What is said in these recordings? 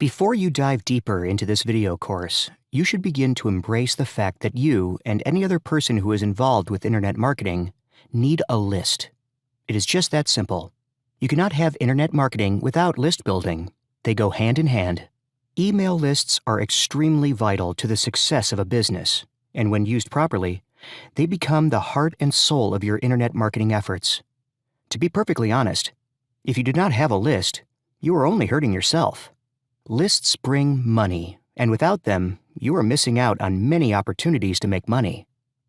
Before you dive deeper into this video course, you should begin to embrace the fact that you and any other person who is involved with internet marketing need a list. It is just that simple. You cannot have internet marketing without list building. They go hand in hand. Email lists are extremely vital to the success of a business, and when used properly, they become the heart and soul of your internet marketing efforts. To be perfectly honest, if you do not have a list, you are only hurting yourself. Lists bring money, and without them, you are missing out on many opportunities to make money.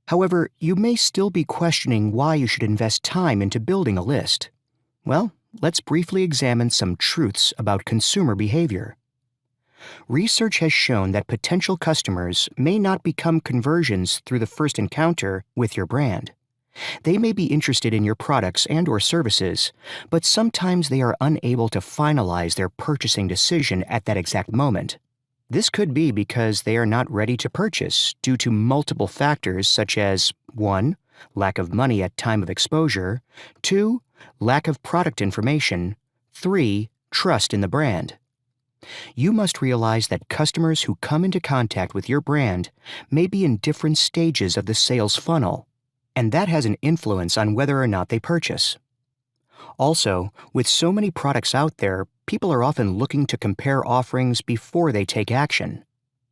However, you may still be questioning why you should invest time into building a list. Well, let's briefly examine some truths about consumer behavior. Research has shown that potential customers may not become conversions through the first encounter with your brand. They may be interested in your products and/or services, but sometimes they are unable to finalize their purchasing decision at that exact moment. This could be because they are not ready to purchase due to multiple factors such as 1. Lack of money at time of exposure, 2. Lack of product information, 3. Trust in the brand. You must realize that customers who come into contact with your brand may be in different stages of the sales funnel, and that has an influence on whether or not they purchase. Also, with so many products out there, people are often looking to compare offerings before they take action.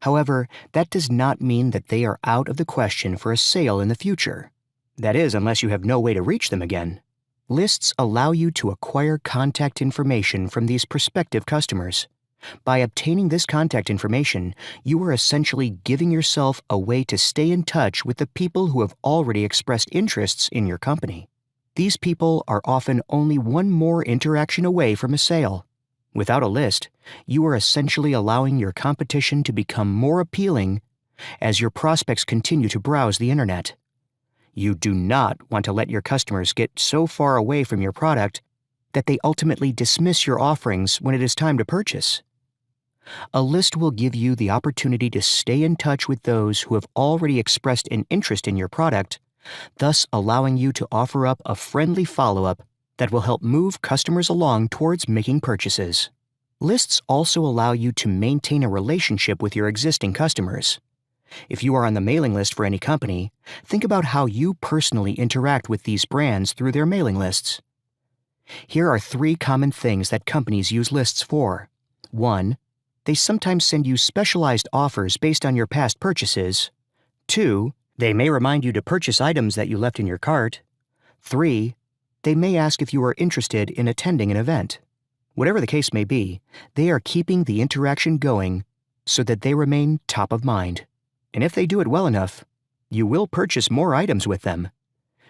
However, that does not mean that they are out of the question for a sale in the future. That is, unless you have no way to reach them again. Lists allow you to acquire contact information from these prospective customers. By obtaining this contact information, you are essentially giving yourself a way to stay in touch with the people who have already expressed interests in your company. These people are often only one more interaction away from a sale. Without a list, you are essentially allowing your competition to become more appealing as your prospects continue to browse the internet. You do not want to let your customers get so far away from your product that they ultimately dismiss your offerings when it is time to purchase. A list will give you the opportunity to stay in touch with those who have already expressed an interest in your product, thus allowing you to offer up a friendly follow-up that will help move customers along towards making purchases. Lists also allow you to maintain a relationship with your existing customers. If you are on the mailing list for any company, think about how you personally interact with these brands through their mailing lists. Here are 3 common things that companies use lists for. 1. They sometimes send you specialized offers based on your past purchases. 2. They may remind you to purchase items that you left in your cart. 3. They may ask if you are interested in attending an event. Whatever the case may be, they are keeping the interaction going so that they remain top of mind. And if they do it well enough, you will purchase more items with them.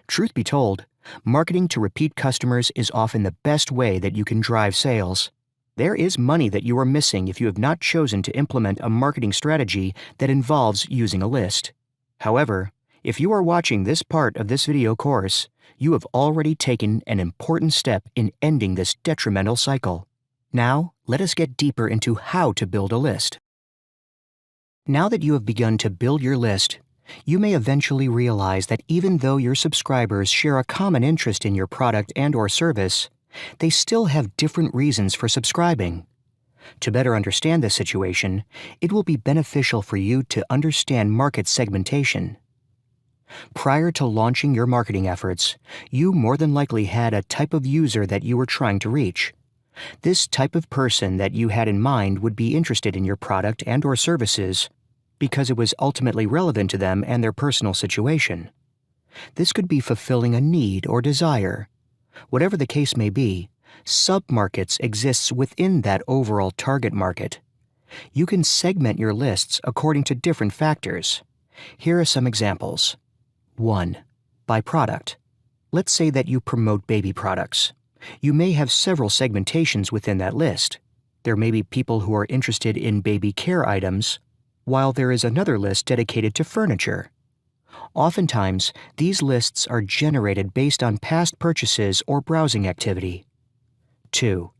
Truth be told, marketing to repeat customers is often the best way that you can drive sales. There is money that you are missing if you have not chosen to implement a marketing strategy that involves using a list. However, if you are watching this part of this video course, you have already taken an important step in ending this detrimental cycle. Now, let us get deeper into how to build a list. Now that you have begun to build your list, you may eventually realize that even though your subscribers share a common interest in your product and/or service, they still have different reasons for subscribing. To better understand this situation, it will be beneficial for you to understand market segmentation. Prior to launching your marketing efforts, you more than likely had a type of user that you were trying to reach. This type of person that you had in mind would be interested in your product and/or services because it was ultimately relevant to them and their personal situation. This could be fulfilling a need or desire. Whatever the case may be, sub-markets exist within that overall target market. You can segment your lists according to different factors. Here are some examples. 1. By product. Let's say that you promote baby products. You may have several segmentations within that list. There may be people who are interested in baby care items, while there is another list dedicated to furniture. Oftentimes, these lists are generated based on past purchases or browsing activity. 2.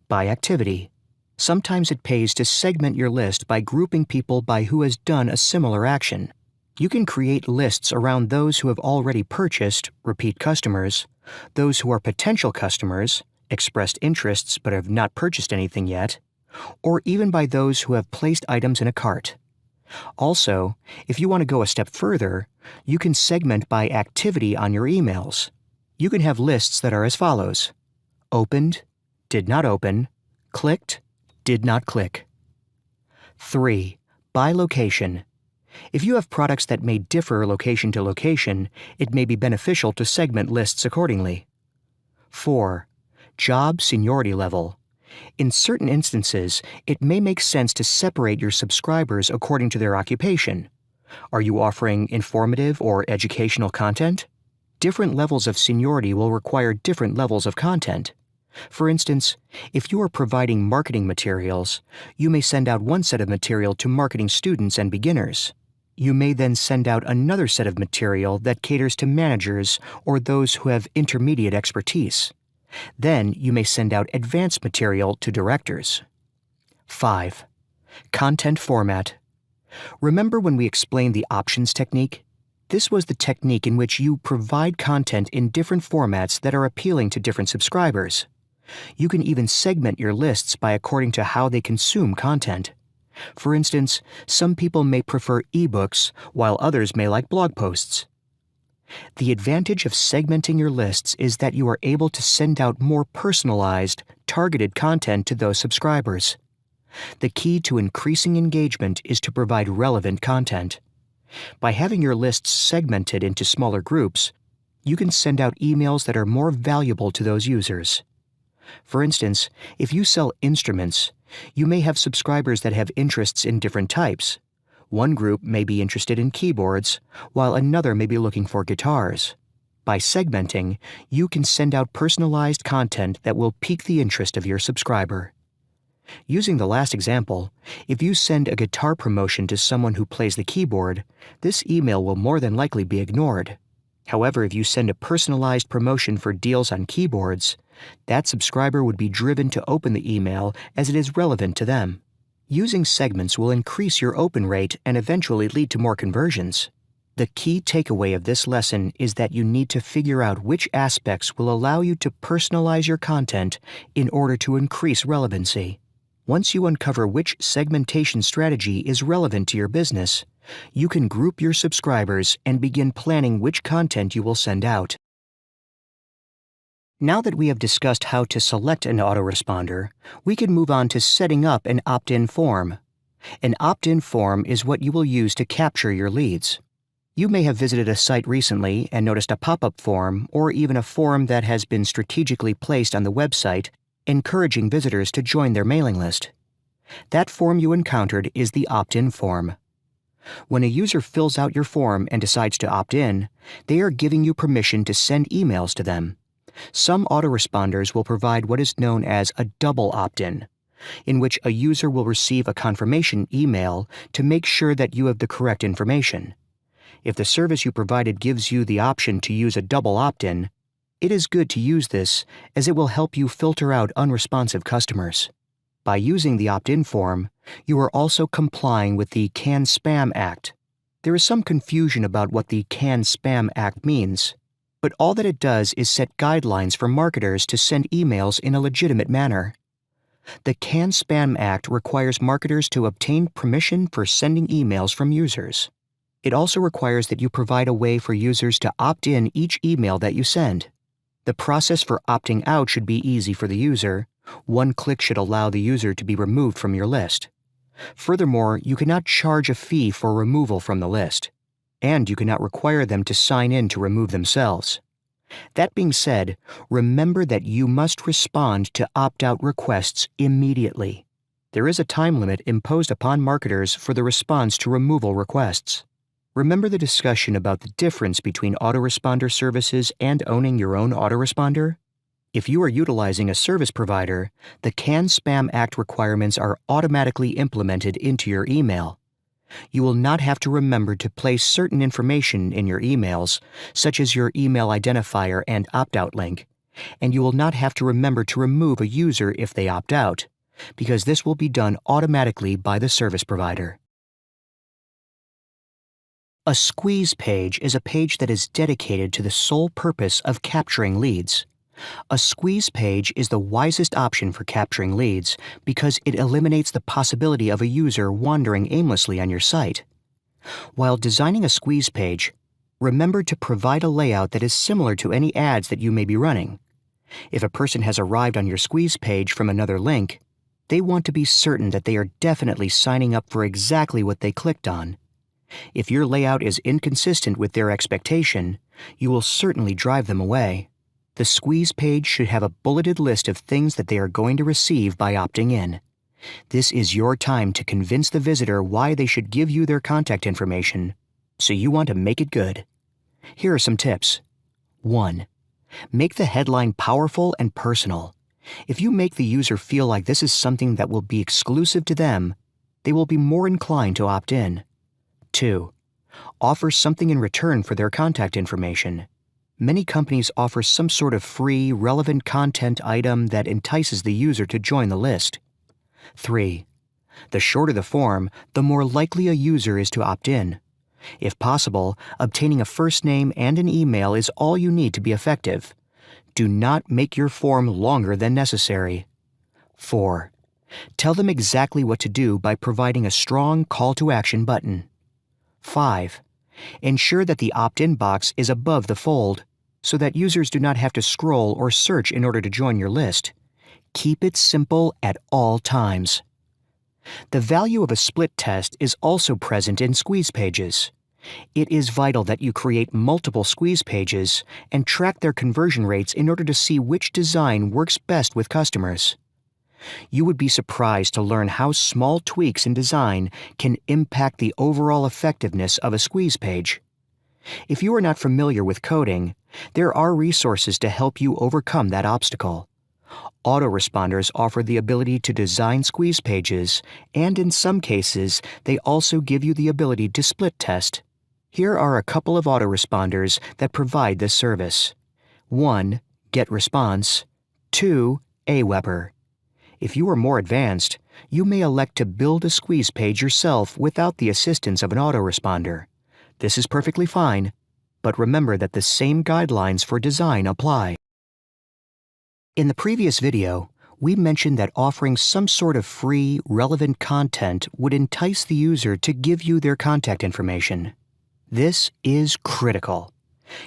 By activity. Sometimes it pays to segment your list by grouping people by who has done a similar action. You can create lists around those who have already purchased, repeat customers, those who are potential customers, expressed interests but have not purchased anything yet, or even by those who have placed items in a cart. Also, if you want to go a step further, you can segment by activity on your emails. You can have lists that are as follows: opened, did not open, clicked, did not click. 3. By location. If you have products that may differ location to location, it may be beneficial to segment lists accordingly. 4. Job seniority level. In certain instances, it may make sense to separate your subscribers according to their occupation. Are you offering informative or educational content? Different levels of seniority will require different levels of content. For instance, if you are providing marketing materials, you may send out one set of material to marketing students and beginners. You may then send out another set of material that caters to managers or those who have intermediate expertise. Then you may send out advanced material to directors. 5. Content format. Remember when we explained the options technique? This was the technique in which you provide content in different formats that are appealing to different subscribers. You can even segment your lists by according to how they consume content. For instance, some people may prefer ebooks while others may like blog posts. The advantage of segmenting your lists is that you are able to send out more personalized, targeted content to those subscribers. The key to increasing engagement is to provide relevant content. By having your lists segmented into smaller groups, you can send out emails that are more valuable to those users. For instance, if you sell instruments, you may have subscribers that have interests in different types. One group may be interested in keyboards, while another may be looking for guitars. By segmenting, you can send out personalized content that will pique the interest of your subscriber. Using the last example, if you send a guitar promotion to someone who plays the keyboard, this email will more than likely be ignored. However, if you send a personalized promotion for deals on keyboards, that subscriber would be driven to open the email as it is relevant to them. Using segments will increase your open rate and eventually lead to more conversions. The key takeaway of this lesson is that you need to figure out which aspects will allow you to personalize your content in order to increase relevancy. Once you uncover which segmentation strategy is relevant to your business, you can group your subscribers and begin planning which content you will send out. Now that we have discussed how to select an autoresponder, we can move on to setting up an opt-in form. An opt-in form is what you will use to capture your leads. You may have visited a site recently and noticed a pop-up form or even a form that has been strategically placed on the website, encouraging visitors to join their mailing list. That form you encountered is the opt-in form. When a user fills out your form and decides to opt in, they are giving you permission to send emails to them. Some autoresponders will provide what is known as a double opt-in, in which a user will receive a confirmation email to make sure that you have the correct information. If the service you provided gives you the option to use a double opt-in, it is good to use this as it will help you filter out unresponsive customers. By using the opt-in form, you are also complying with the Can-Spam Act. There is some confusion about what the Can-Spam Act means, but all that it does is set guidelines for marketers to send emails in a legitimate manner. The Can-Spam Act requires marketers to obtain permission for sending emails from users. It also requires that you provide a way for users to opt in each email that you send. The process for opting out should be easy for the user. One click should allow the user to be removed from your list. Furthermore, you cannot charge a fee for removal from the list, and you cannot require them to sign in to remove themselves. That being said, remember that you must respond to opt-out requests immediately. There is a time limit imposed upon marketers for the response to removal requests. Remember the discussion about the difference between autoresponder services and owning your own autoresponder? If you are utilizing a service provider, the Can-Spam Act requirements are automatically implemented into your email. You will not have to remember to place certain information in your emails, such as your email identifier and opt-out link, and you will not have to remember to remove a user if they opt out, because this will be done automatically by the service provider. A squeeze page is a page that is dedicated to the sole purpose of capturing leads. A squeeze page is the wisest option for capturing leads because it eliminates the possibility of a user wandering aimlessly on your site. While designing a squeeze page, remember to provide a layout that is similar to any ads that you may be running. If a person has arrived on your squeeze page from another link, they want to be certain that they are definitely signing up for exactly what they clicked on. If your layout is inconsistent with their expectation, you will certainly drive them away. The squeeze page should have a bulleted list of things that they are going to receive by opting in. This is your time to convince the visitor why they should give you their contact information, so you want to make it good. Here are some tips. 1. Make the headline powerful and personal. If you make the user feel like this is something that will be exclusive to them, they will be more inclined to opt in. 2. Offer something in return for their contact information. Many companies offer some sort of free, relevant content item that entices the user to join the list. 3. The shorter the form, the more likely a user is to opt in. If possible, obtaining a first name and an email is all you need to be effective. Do not make your form longer than necessary. 4. Tell them exactly what to do by providing a strong call to action button. 5. Ensure that the opt-in box is above the fold, so that users do not have to scroll or search in order to join your list. Keep it simple at all times. The value of a split test is also present in squeeze pages. It is vital that you create multiple squeeze pages and track their conversion rates in order to see which design works best with customers. You would be surprised to learn how small tweaks in design can impact the overall effectiveness of a squeeze page. If you are not familiar with coding, there are resources to help you overcome that obstacle. Autoresponders offer the ability to design squeeze pages, and in some cases, they also give you the ability to split test. Here are a couple of autoresponders that provide this service. 1. GetResponse. 2. Aweber. If you are more advanced, you may elect to build a squeeze page yourself without the assistance of an autoresponder. This is perfectly fine, but remember that the same guidelines for design apply. In the previous video, we mentioned that offering some sort of free, relevant content would entice the user to give you their contact information. This is critical.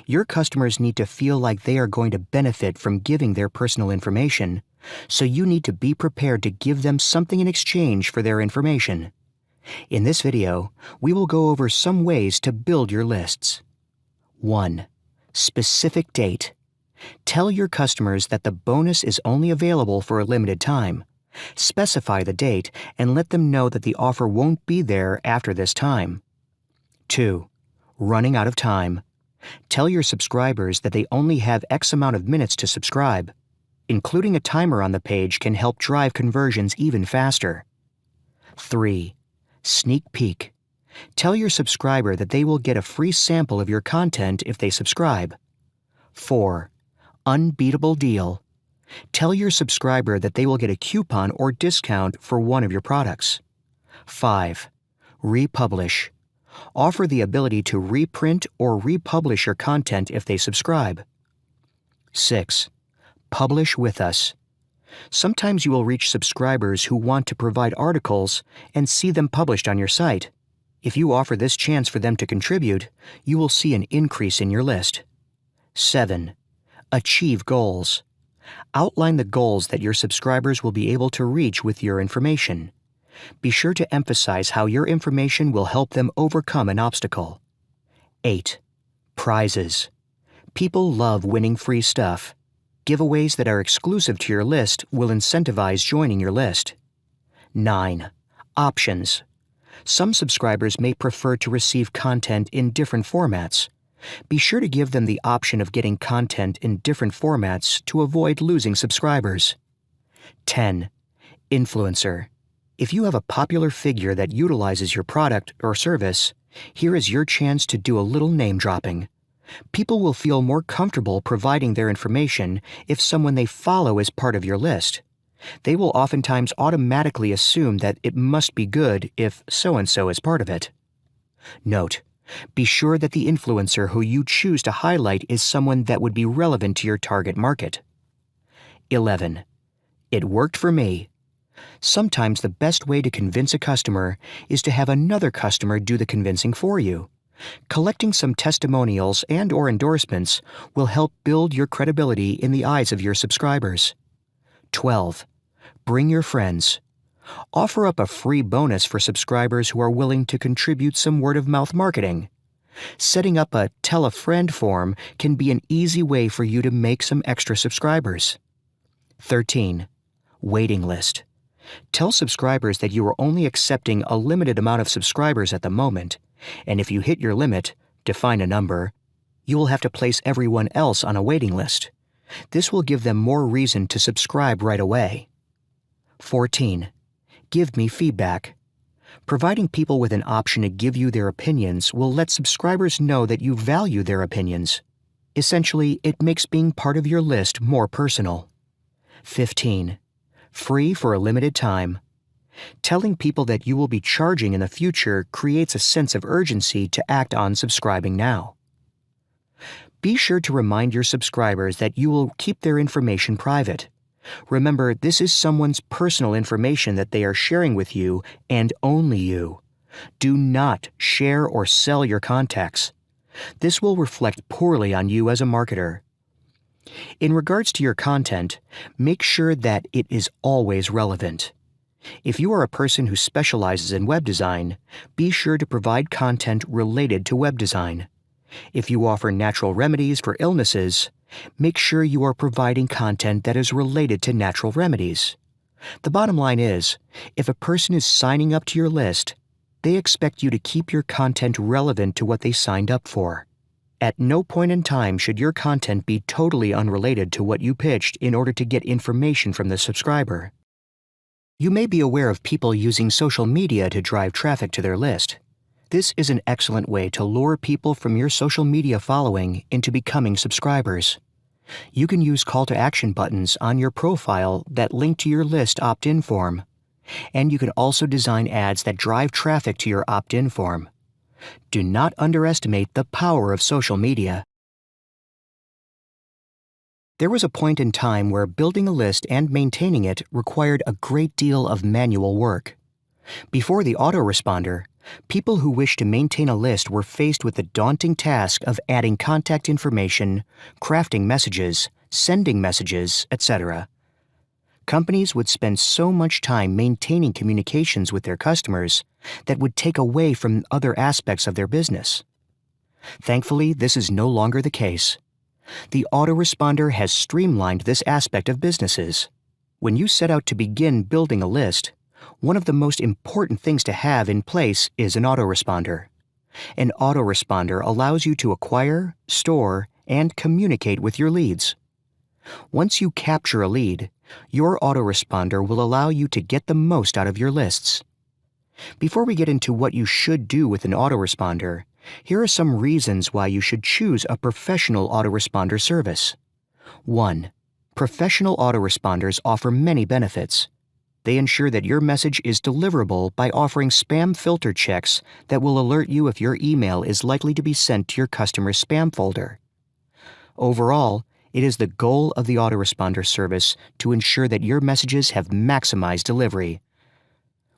Your customers need to feel like they are going to benefit from giving their personal information, so you need to be prepared to give them something in exchange for their information. In this video, we will go over some ways to build your lists. 1. Specific date. Tell your customers that the bonus is only available for a limited time. Specify the date and let them know that the offer won't be there after this time. 2. Running out of time. Tell your subscribers that they only have X amount of minutes to subscribe. Including a timer on the page can help drive conversions even faster. 3. Sneak peek. Tell your subscriber that they will get a free sample of your content if they subscribe. 4. Unbeatable deal. Tell your subscriber that they will get a coupon or discount for one of your products. 5. Republish. Offer the ability to reprint or republish your content if they subscribe. 6. Publish with us. Sometimes you will reach subscribers who want to provide articles and see them published on your site. If you offer this chance for them to contribute, you will see an increase in your list. 7. Achieve goals. Outline the goals that your subscribers will be able to reach with your information. Be sure to emphasize how your information will help them overcome an obstacle. 8. Prizes. People love winning free stuff. Giveaways that are exclusive to your list will incentivize joining your list. 9. Options. Some subscribers may prefer to receive content in different formats. Be sure to give them the option of getting content in different formats to avoid losing subscribers. 10. Influencer. If you have a popular figure that utilizes your product or service, here is your chance to do a little name dropping. People will feel more comfortable providing their information if someone they follow is part of your list. They will oftentimes automatically assume that it must be good if so-and-so is part of it. Note: be sure that the influencer who you choose to highlight is someone that would be relevant to your target market. 11. It worked for me. Sometimes the best way to convince a customer is to have another customer do the convincing for you. Collecting some testimonials and/or endorsements will help build your credibility in the eyes of your subscribers. 12. Bring your friends. Offer up a free bonus for subscribers who are willing to contribute some word-of-mouth marketing. Setting up a Tell a Friend form can be an easy way for you to make some extra subscribers. 13. Waiting list. Tell subscribers that you are only accepting a limited amount of subscribers at the moment, and if you hit your limit, define a number, you will have to place everyone else on a waiting list. This will give them more reason to subscribe right away. 14. Give me feedback. Providing people with an option to give you their opinions will let subscribers know that you value their opinions. Essentially, it makes being part of your list more personal. 15. Free for a limited time. Telling people that you will be charging in the future creates a sense of urgency to act on subscribing now. Be sure to remind your subscribers that you will keep their information private. Remember, this is someone's personal information that they are sharing with you and only you. Do not share or sell your contacts. This will reflect poorly on you as a marketer. In regards to your content, make sure that it is always relevant. If you are a person who specializes in web design, be sure to provide content related to web design. If you offer natural remedies for illnesses, make sure you are providing content that is related to natural remedies. The bottom line is, if a person is signing up to your list, they expect you to keep your content relevant to what they signed up for. At no point in time should your content be totally unrelated to what you pitched in order to get information from the subscriber. You may be aware of people using social media to drive traffic to their list. This is an excellent way to lure people from your social media following into becoming subscribers. You can use call to action buttons on your profile that link to your list opt-in form. And you can also design ads that drive traffic to your opt-in form. Do not underestimate the power of social media. There was a point in time where building a list and maintaining it required a great deal of manual work. Before the autoresponder, people who wished to maintain a list were faced with the daunting task of adding contact information, crafting messages, sending messages, etc. Companies would spend so much time maintaining communications with their customers that would take away from other aspects of their business. Thankfully, this is no longer the case. The autoresponder has streamlined this aspect of businesses. When you set out to begin building a list, one of the most important things to have in place is an autoresponder. An autoresponder allows you to acquire, store, and communicate with your leads. Once you capture a lead, your autoresponder will allow you to get the most out of your lists. Before we get into what you should do with an autoresponder, here are some reasons why you should choose a professional autoresponder service. 1. Professional autoresponders offer many benefits. They ensure that your message is deliverable by offering spam filter checks that will alert you if your email is likely to be sent to your customer's spam folder. Overall, it is the goal of the autoresponder service to ensure that your messages have maximized delivery.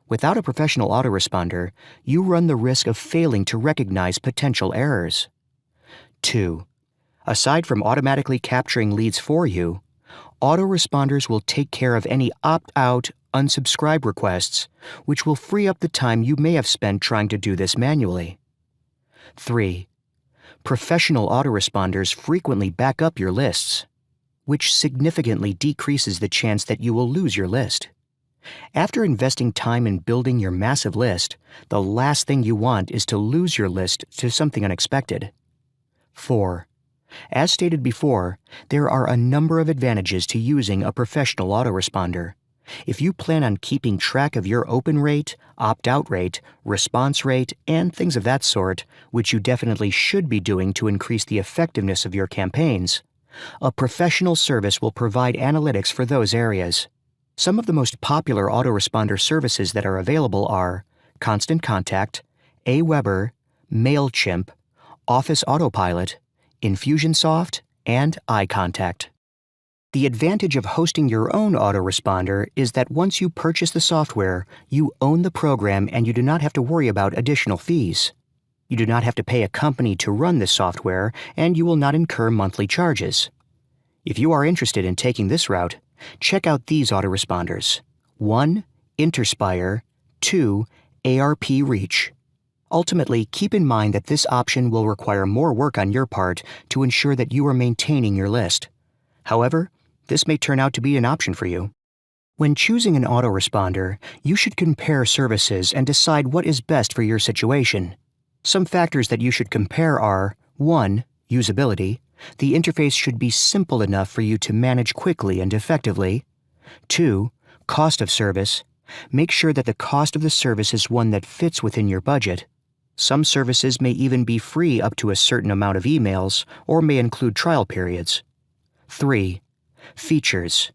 Without a professional autoresponder, you run the risk of failing to recognize potential errors. 2. Aside from automatically capturing leads for you, autoresponders will take care of any opt-out, unsubscribe requests, which will free up the time you may have spent trying to do this manually. 3. Professional autoresponders frequently back up your lists, which significantly decreases the chance that you will lose your list. After investing time in building your massive list, the last thing you want is to lose your list to something unexpected. 4. As stated before, there are a number of advantages to using a professional autoresponder. If you plan on keeping track of your open rate, opt-out rate, response rate, and things of that sort, which you definitely should be doing to increase the effectiveness of your campaigns, a professional service will provide analytics for those areas. Some of the most popular autoresponder services that are available are Constant Contact, Aweber, MailChimp, Office Autopilot, Infusionsoft, and iContact. The advantage of hosting your own autoresponder is that once you purchase the software, you own the program and you do not have to worry about additional fees. You do not have to pay a company to run this software, and you will not incur monthly charges. If you are interested in taking this route, check out these autoresponders. 1. Interspire. 2. ARP Reach. Ultimately, keep in mind that this option will require more work on your part to ensure that you are maintaining your list. However, this may turn out to be an option for you. When choosing an autoresponder, you should compare services and decide what is best for your situation. Some factors that you should compare are 1. Usability. The interface should be simple enough for you to manage quickly and effectively. 2. Cost of service. Make sure that the cost of the service is one that fits within your budget. Some services may even be free up to a certain amount of emails or may include trial periods. 3. Features.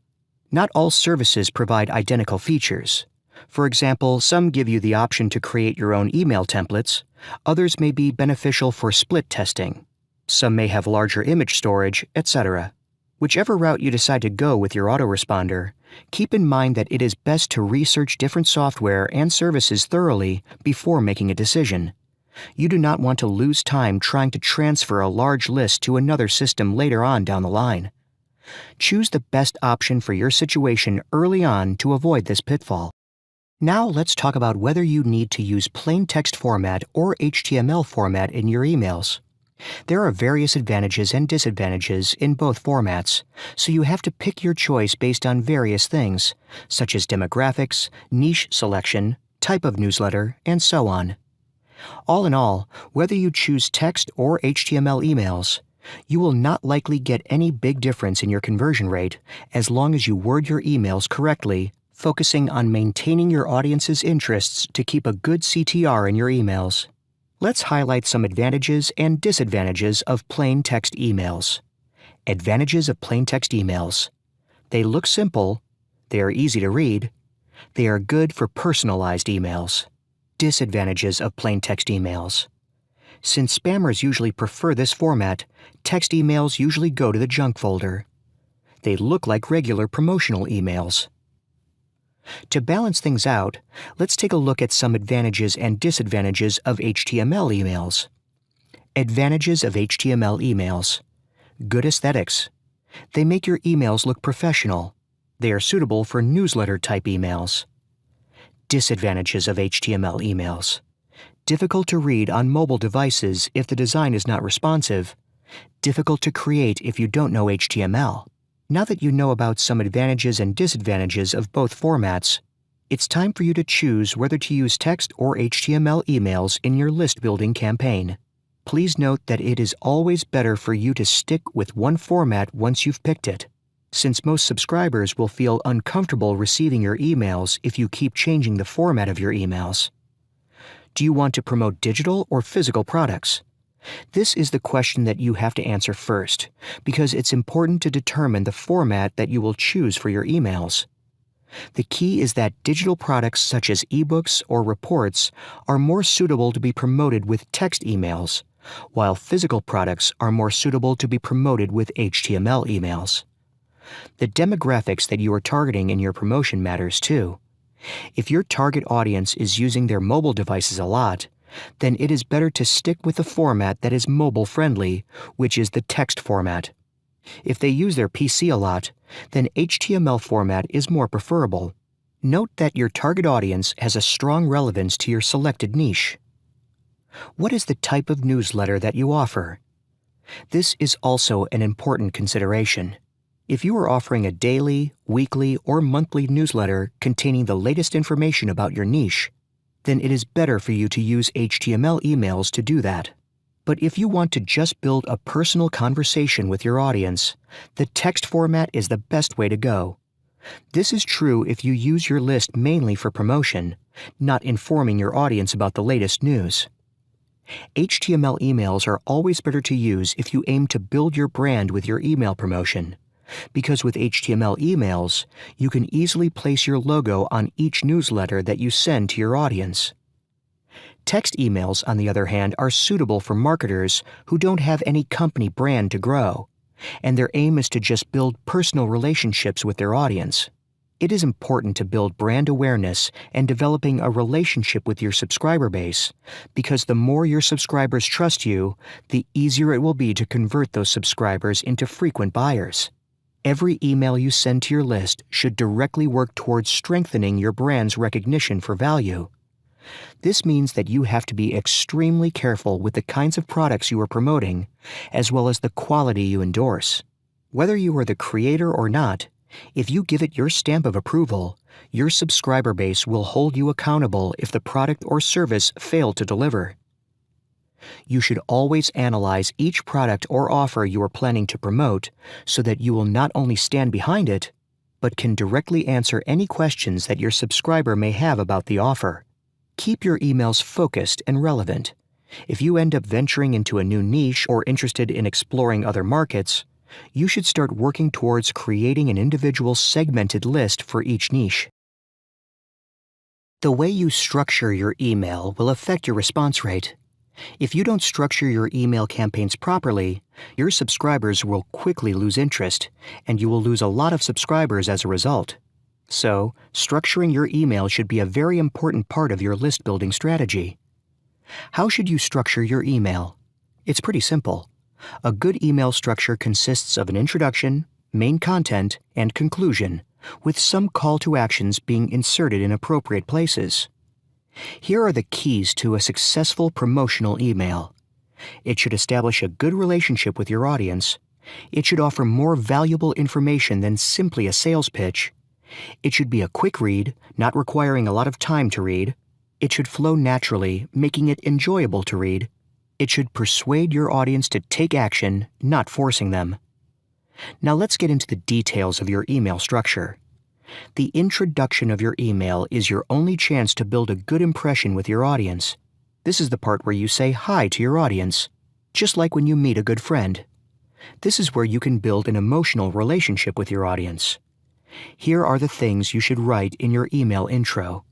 Not all services provide identical features. For example, some give you the option to create your own email templates. Others may be beneficial for split testing. Some may have larger image storage, etc. Whichever route you decide to go with your autoresponder, keep in mind that it is best to research different software and services thoroughly before making a decision. You do not want to lose time trying to transfer a large list to another system later on down the line. Choose the best option for your situation early on to avoid this pitfall. Now let's talk about whether you need to use plain text format or HTML format in your emails. There are various advantages and disadvantages in both formats, so you have to pick your choice based on various things, such as demographics, niche selection, type of newsletter, and so on. All in all, whether you choose text or HTML emails, you will not likely get any big difference in your conversion rate as long as you word your emails correctly, focusing on maintaining your audience's interests to keep a good CTR in your emails. Let's highlight some advantages and disadvantages of plain text emails. Advantages of plain text emails. They look simple, they are easy to read, they are good for personalized emails. Disadvantages of plain text emails. Since spammers usually prefer this format, text emails usually go to the junk folder. They look like regular promotional emails. To balance things out, let's take a look at some advantages and disadvantages of HTML emails. Advantages of HTML emails. Good aesthetics. They make your emails look professional. They are suitable for newsletter-type emails. Disadvantages of HTML emails. Difficult to read on mobile devices if the design is not responsive. Difficult to create if you don't know HTML. Now that you know about some advantages and disadvantages of both formats, it's time for you to choose whether to use text or HTML emails in your list-building campaign. Please note that it is always better for you to stick with one format once you've picked it, since most subscribers will feel uncomfortable receiving your emails if you keep changing the format of your emails. Do you want to promote digital or physical products? This is the question that you have to answer first, because it's important to determine the format that you will choose for your emails. The key is that digital products such as ebooks or reports are more suitable to be promoted with text emails, while physical products are more suitable to be promoted with HTML emails. The demographics that you are targeting in your promotion matters too. If your target audience is using their mobile devices a lot, then it is better to stick with the format that is mobile-friendly, which is the text format. If they use their PC a lot, then HTML format is more preferable. Note that your target audience has a strong relevance to your selected niche. What is the type of newsletter that you offer? This is also an important consideration. If you are offering a daily, weekly, or monthly newsletter containing the latest information about your niche, then it is better for you to use HTML emails to do that. But if you want to just build a personal conversation with your audience, the text format is the best way to go. This is true if you use your list mainly for promotion, not informing your audience about the latest news. HTML emails are always better to use if you aim to build your brand with your email promotion, because with HTML emails, you can easily place your logo on each newsletter that you send to your audience. Text emails, on the other hand, are suitable for marketers who don't have any company brand to grow. and their aim is to just build personal relationships with their audience. It is important to build brand awareness and developing a relationship with your subscriber base, because the more your subscribers trust you, the easier it will be to convert those subscribers into frequent buyers. Every email you send to your list should directly work towards strengthening your brand's recognition for value. This means that you have to be extremely careful with the kinds of products you are promoting, as well as the quality you endorse. Whether you are the creator or not, if you give it your stamp of approval, your subscriber base will hold you accountable if the product or service failed to deliver. You should always analyze each product or offer you are planning to promote so that you will not only stand behind it, but can directly answer any questions that your subscriber may have about the offer. Keep your emails focused and relevant. If you end up venturing into a new niche or interested in exploring other markets, you should start working towards creating an individual segmented list for each niche. The way you structure your email will affect your response rate. If you don't structure your email campaigns properly, your subscribers will quickly lose interest, and you will lose a lot of subscribers as a result. So, structuring your email should be a very important part of your list building strategy. How should you structure your email? It's pretty simple. A good email structure consists of an introduction, main content, and conclusion, with some call to actions being inserted in appropriate places. Here are the keys to a successful promotional email. It should establish a good relationship with your audience. It should offer more valuable information than simply a sales pitch. It should be a quick read, not requiring a lot of time to read. It should flow naturally, making it enjoyable to read. It should persuade your audience to take action, not forcing them. Now let's get into the details of your email structure. The introduction of your email is your only chance to build a good impression with your audience. This is the part where you say hi to your audience, just like when you meet a good friend. This is where you can build an emotional relationship with your audience. Here are the things you should write in your email intro: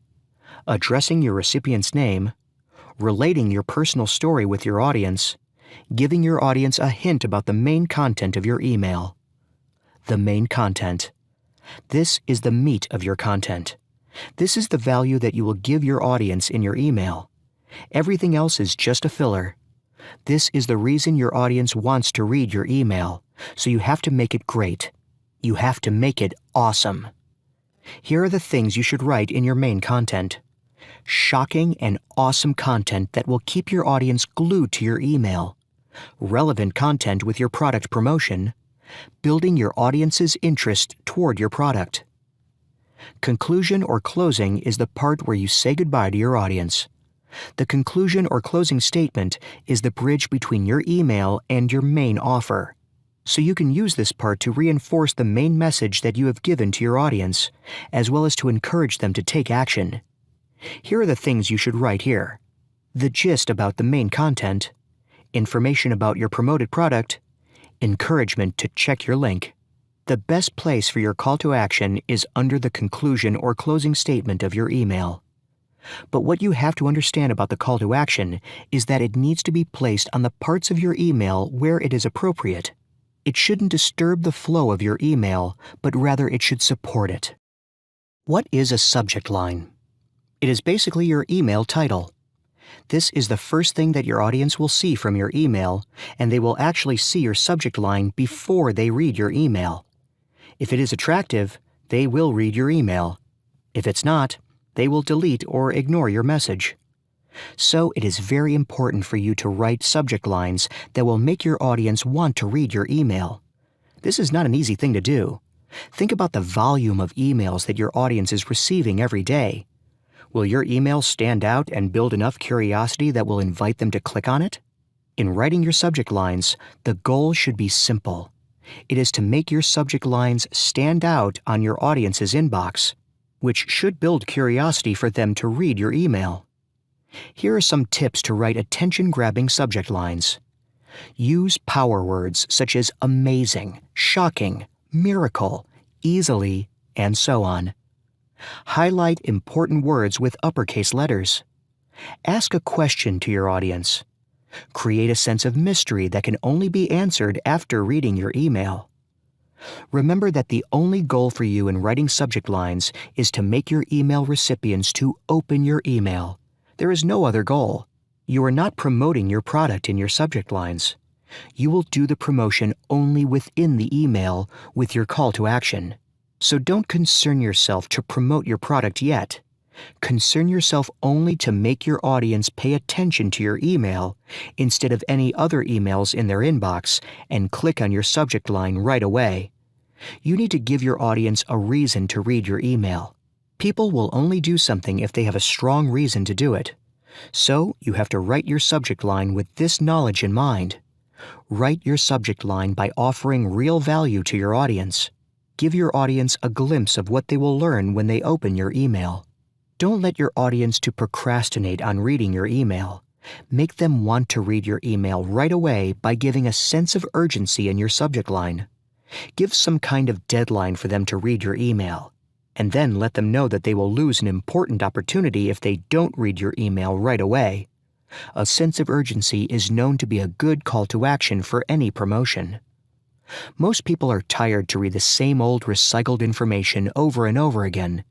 addressing your recipient's name, relating your personal story with your audience, giving your audience a hint about the main content of your email. The main content. This is the meat of your content. This is the value that you will give your audience in your email. Everything else is just a filler. This is the reason your audience wants to read your email, so you have to make it great. You have to make it awesome. Here are the things you should write in your main content. Shocking and awesome content that will keep your audience glued to your email. Relevant content with your product promotion. Building your audience's interest toward your product. Conclusion or closing is the part where you say goodbye to your audience. The conclusion or closing statement is the bridge between your email and your main offer. So you can use this part to reinforce the main message that you have given to your audience, as well as to encourage them to take action. Here are the things you should write here: the gist about the main content, information about your promoted product, encouragement to check your link. The best place for your call to action is under the conclusion or closing statement of your email. But what you have to understand about the call to action is that it needs to be placed on the parts of your email where it is appropriate. It shouldn't disturb the flow of your email, but rather it should support it. What is a subject line? It is basically your email title. This is the first thing that your audience will see from your email, and they will actually see your subject line before they read your email. If it is attractive, they will read your email. If it's not, they will delete or ignore your message. So it is very important for you to write subject lines that will make your audience want to read your email. This is not an easy thing to do. Think about the volume of emails that your audience is receiving every day. Will your email stand out and build enough curiosity that will invite them to click on it? In writing your subject lines, the goal should be simple. It is to make your subject lines stand out on your audience's inbox, which should build curiosity for them to read your email. Here are some tips to write attention-grabbing subject lines. Use power words such as amazing, shocking, miracle, easily, and so on. Highlight important words with uppercase letters. Ask a question to your audience. Create a sense of mystery that can only be answered after reading your email. Remember that the only goal for you in writing subject lines is to make your email recipients to open your email. There is no other goal. You are not promoting your product in your subject lines. You will do the promotion only within the email with your call to action. So don't concern yourself to promote your product yet. Concern yourself only to make your audience pay attention to your email instead of any other emails in their inbox and click on your subject line right away. You need to give your audience a reason to read your email. People will only do something if they have a strong reason to do it. So you have to write your subject line with this knowledge in mind. Write your subject line by offering real value to your audience. Give your audience a glimpse of what they will learn when they open your email. Don't let your audience to procrastinate on reading your email. Make them want to read your email right away by giving a sense of urgency in your subject line. Give some kind of deadline for them to read your email, and then let them know that they will lose an important opportunity if they don't read your email right away. A sense of urgency is known to be a good call to action for any promotion. Most people are tired to read the same old recycled information over and over again.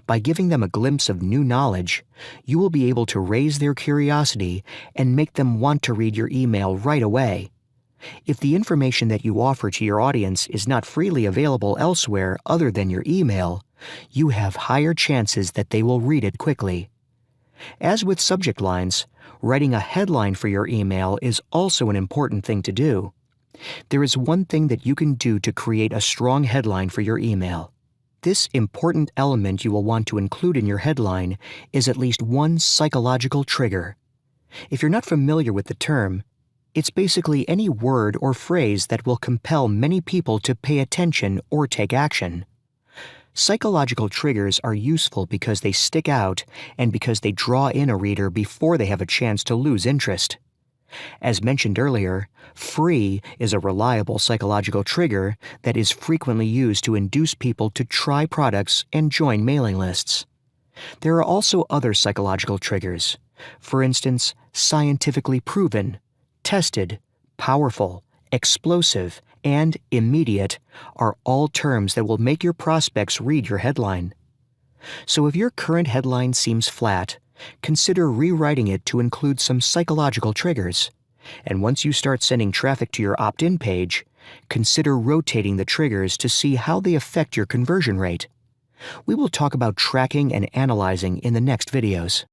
By giving them a glimpse of new knowledge, you will be able to raise their curiosity and make them want to read your email right away. If the information that you offer to your audience is not freely available elsewhere other than your email, you have higher chances that they will read it quickly. As with subject lines, writing a headline for your email is also an important thing to do. There is one thing that you can do to create a strong headline for your email. This important element you will want to include in your headline is at least one psychological trigger. If you're not familiar with the term, it's basically any word or phrase that will compel many people to pay attention or take action. Psychological triggers are useful because they stick out and because they draw in a reader before they have a chance to lose interest. As mentioned earlier, free is a reliable psychological trigger that is frequently used to induce people to try products and join mailing lists. There are also other psychological triggers. For instance, scientifically proven, tested, powerful, explosive, and immediate are all terms that will make your prospects read your headline. So if your current headline seems flat, consider rewriting it to include some psychological triggers. And once you start sending traffic to your opt-in page, consider rotating the triggers to see how they affect your conversion rate. We will talk about tracking and analyzing in the next videos.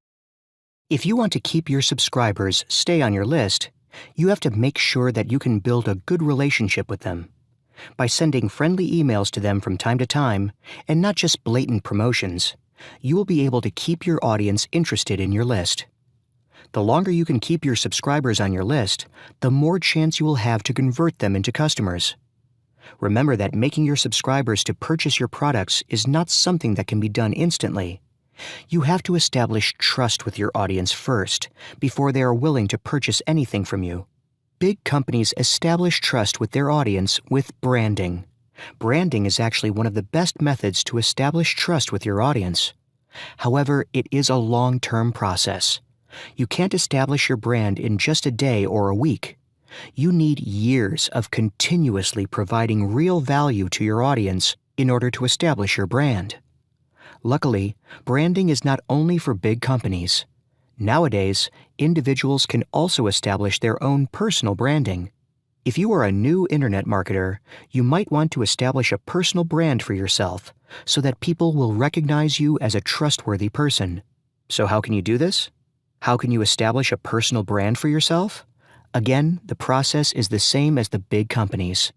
If you want to keep your subscribers stay on your list, you have to make sure that you can build a good relationship with them. By sending friendly emails to them from time to time, and not just blatant promotions, you will be able to keep your audience interested in your list. The longer you can keep your subscribers on your list, the more chance you will have to convert them into customers. Remember that making your subscribers to purchase your products is not something that can be done instantly. You have to establish trust with your audience first, before they are willing to purchase anything from you. Big companies establish trust with their audience with branding. Branding is actually one of the best methods to establish trust with your audience. However, it is a long-term process. You can't establish your brand in just a day or a week. You need years of continuously providing real value to your audience in order to establish your brand. Luckily, branding is not only for big companies. Nowadays, individuals can also establish their own personal branding. If you are a new internet marketer, you might want to establish a personal brand for yourself so that people will recognize you as a trustworthy person. So how can you do this? How can you establish a personal brand for yourself? Again, the process is the same as the big companies.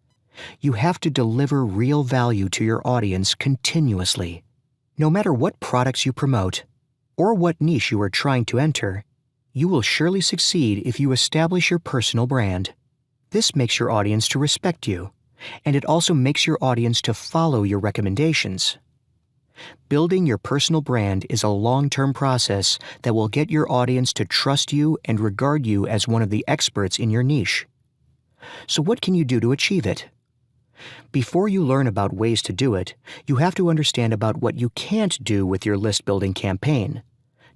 You have to deliver real value to your audience continuously. No matter what products you promote, or what niche you are trying to enter, you will surely succeed if you establish your personal brand. This makes your audience to respect you, and it also makes your audience to follow your recommendations. Building your personal brand is a long-term process that will get your audience to trust you and regard you as one of the experts in your niche. So what can you do to achieve it? Before you learn about ways to do it, you have to understand about what you can't do with your list-building campaign.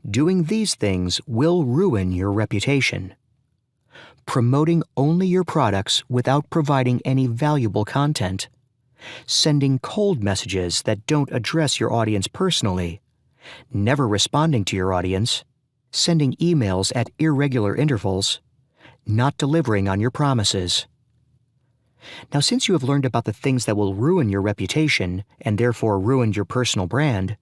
Doing these things will ruin your reputation. promoting only your products without providing any valuable content, sending cold messages that don't address your audience personally, never responding to your audience, sending emails at irregular intervals, not delivering on your promises. Now, since you have learned about the things that will ruin your reputation and therefore ruin your personal brand,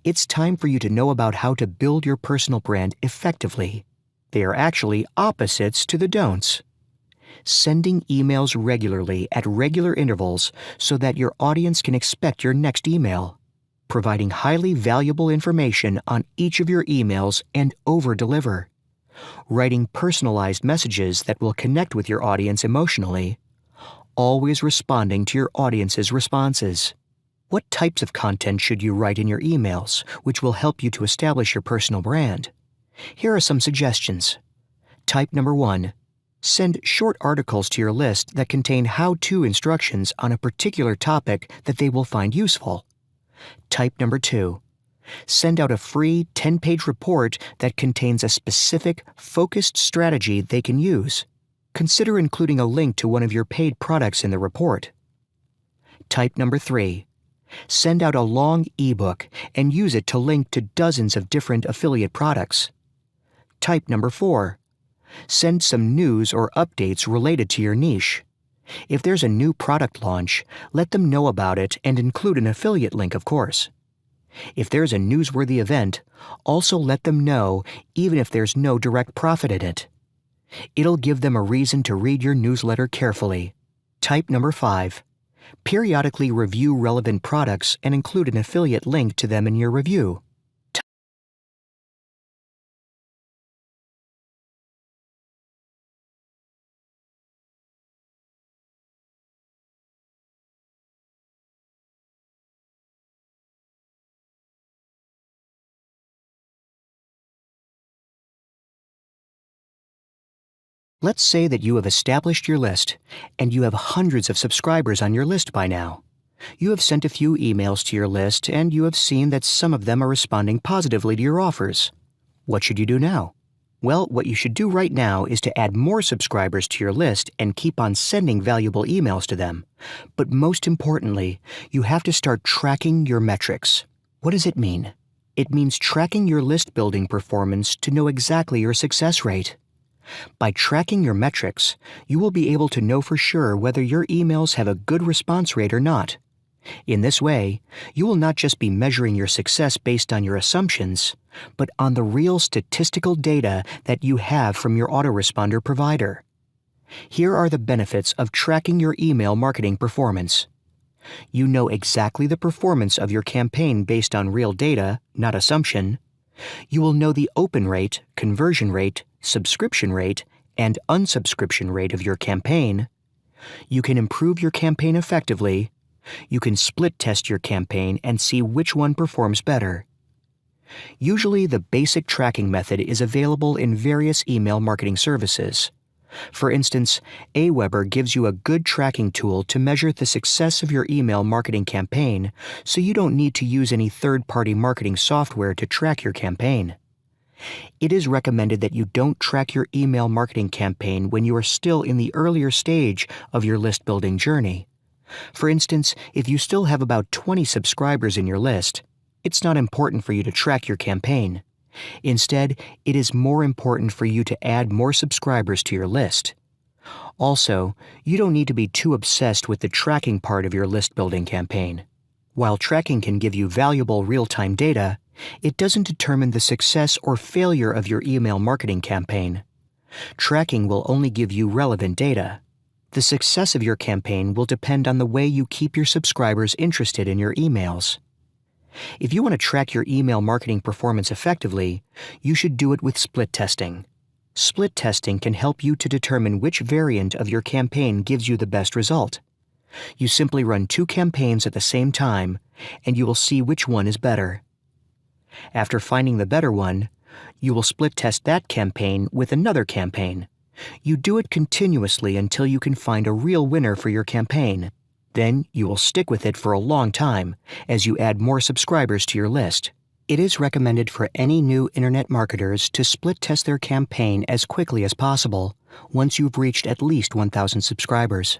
it's time for you to know about how to build your personal brand effectively. They are actually opposites to the don'ts. Sending emails regularly at regular intervals so that your audience can expect your next email. Providing highly valuable information on each of your emails and over-deliver. Writing personalized messages that will connect with your audience emotionally. Always responding to your audience's responses. What types of content should you write in your emails, which will help you to establish your personal brand? Here are some suggestions. Type number 1. Send short articles to your list that contain how-to instructions on a particular topic that they will find useful. Type number 2. Send out a free 10-page report that contains a specific, focused strategy they can use. Consider including a link to one of your paid products in the report. Type number 3. Send out a long ebook and use it to link to dozens of different affiliate products. Type number 4. Send some news or updates related to your niche. If there's a new product launch, let them know about it and include an affiliate link, of course. If there's a newsworthy event, also let them know even if there's no direct profit in it. It'll give them a reason to read your newsletter carefully. Type number 5. Periodically review relevant products and include an affiliate link to them in your review. Let's say that you have established your list, and you have hundreds of subscribers on your list by now. You have sent a few emails to your list, and you have seen that some of them are responding positively to your offers. What should you do now? Well, what you should do right now is to add more subscribers to your list and keep on sending valuable emails to them. But most importantly, you have to start tracking your metrics. What does it mean? It means tracking your list building performance to know exactly your success rate. By tracking your metrics, you will be able to know for sure whether your emails have a good response rate or not. In this way, you will not just be measuring your success based on your assumptions, but on the real statistical data that you have from your autoresponder provider. Here are the benefits of tracking your email marketing performance. You know exactly the performance of your campaign based on real data, not assumption. You will know the open rate, conversion rate, subscription rate, and unsubscription rate of your campaign. You can improve your campaign effectively. You can split test your campaign and see which one performs better. Usually, the basic tracking method is available in various email marketing services. For instance, Aweber gives you a good tracking tool to measure the success of your email marketing campaign, so you don't need to use any third-party marketing software to track your campaign. It is recommended that you don't track your email marketing campaign when you are still in the earlier stage of your list-building journey. For instance, if you still have about 20 subscribers in your list, it's not important for you to track your campaign. Instead, it is more important for you to add more subscribers to your list. Also, you don't need to be too obsessed with the tracking part of your list-building campaign. While tracking can give you valuable real-time data, it doesn't determine the success or failure of your email marketing campaign. Tracking will only give you relevant data. The success of your campaign will depend on the way you keep your subscribers interested in your emails. If you want to track your email marketing performance effectively, you should do it with split testing. Split testing can help you to determine which variant of your campaign gives you the best result. You simply run 2 campaigns at the same time, and you will see which one is better. After finding the better one, you will split test that campaign with another campaign. You do it continuously until you can find a real winner for your campaign. Then you will stick with it for a long time as you add more subscribers to your list. It is recommended for any new internet marketers to split test their campaign as quickly as possible once you've reached at least 1,000 subscribers.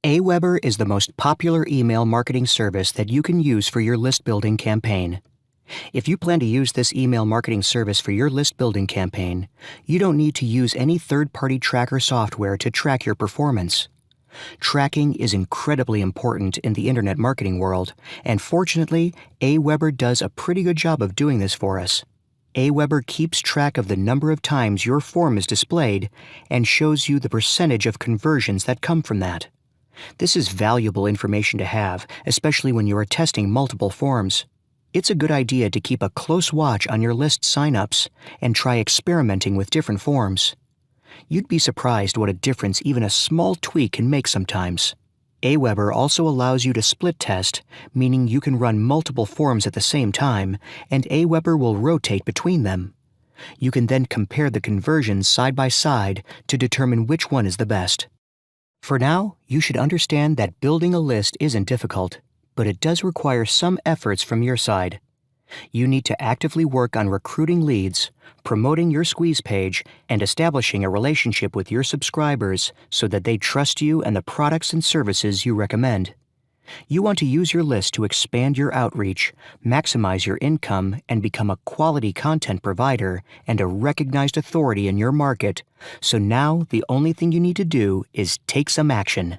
Aweber is the most popular email marketing service that you can use for your list building campaign. If you plan to use this email marketing service for your list building campaign, you don't need to use any third-party tracker software to track your performance. Tracking is incredibly important in the internet marketing world, and fortunately, Aweber does a pretty good job of doing this for us. Aweber keeps track of the number of times your form is displayed and shows you the percentage of conversions that come from that. This is valuable information to have, especially when you are testing multiple forms. It's a good idea to keep a close watch on your list signups and try experimenting with different forms. You'd be surprised what a difference even a small tweak can make sometimes. Aweber also allows you to split test, meaning you can run multiple forms at the same time, and Aweber will rotate between them. You can then compare the conversions side by side to determine which one is the best. For now, you should understand that building a list isn't difficult, but it does require some efforts from your side. You need to actively work on recruiting leads, promoting your squeeze page, and establishing a relationship with your subscribers so that they trust you and the products and services you recommend. You want to use your list to expand your outreach, maximize your income, and become a quality content provider and a recognized authority in your market. So now the only thing you need to do is take some action.